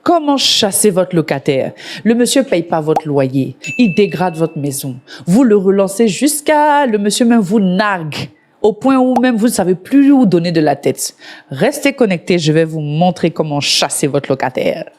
Comment chasser votre locataire? Le monsieur paye pas votre loyer, il dégrade votre maison. Vous le relancez jusqu'à le monsieur même vous nargue, au point où même vous ne savez plus où donner de la tête. Restez connectés, je vais vous montrer comment chasser votre locataire.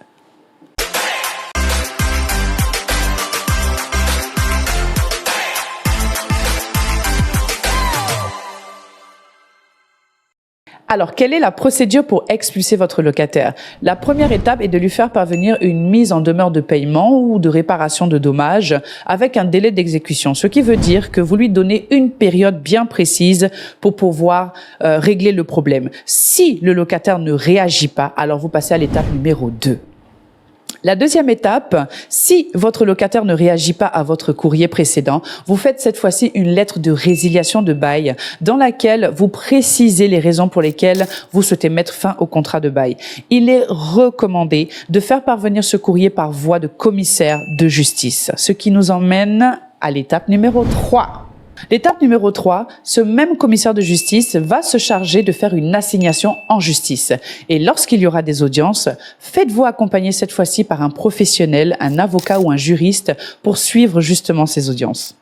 Alors, quelle est la procédure pour expulser votre locataire? La première étape est de lui faire parvenir une mise en demeure de paiement ou de réparation de dommages avec un délai d'exécution, ce qui veut dire que vous lui donnez une période bien précise pour pouvoir régler le problème. Si le locataire ne réagit pas, alors vous passez à l'étape numéro 2. La deuxième étape, si votre locataire ne réagit pas à votre courrier précédent, vous faites cette fois-ci une lettre de résiliation de bail dans laquelle vous précisez les raisons pour lesquelles vous souhaitez mettre fin au contrat de bail. Il est recommandé de faire parvenir ce courrier par voie de commissaire de justice, ce qui nous emmène à l'étape numéro 3. L'étape numéro 3, ce même commissaire de justice va se charger de faire une assignation en justice. Et lorsqu'il y aura des audiences, faites-vous accompagner cette fois-ci par un professionnel, un avocat ou un juriste pour suivre justement ces audiences.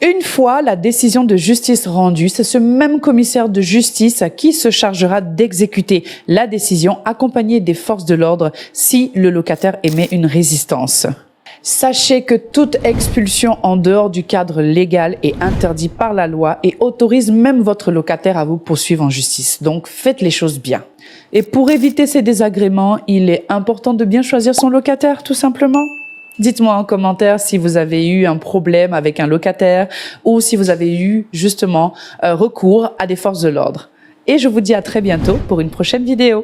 Une fois la décision de justice rendue, c'est ce même commissaire de justice qui se chargera d'exécuter la décision accompagné des forces de l'ordre si le locataire émet une résistance. Sachez que toute expulsion en dehors du cadre légal est interdite par la loi et autorise même votre locataire à vous poursuivre en justice. Donc, faites les choses bien. Et pour éviter ces désagréments, il est important de bien choisir son locataire, tout simplement. Dites-moi en commentaire si vous avez eu un problème avec un locataire ou si vous avez eu justement recours à des forces de l'ordre. Et je vous dis à très bientôt pour une prochaine vidéo.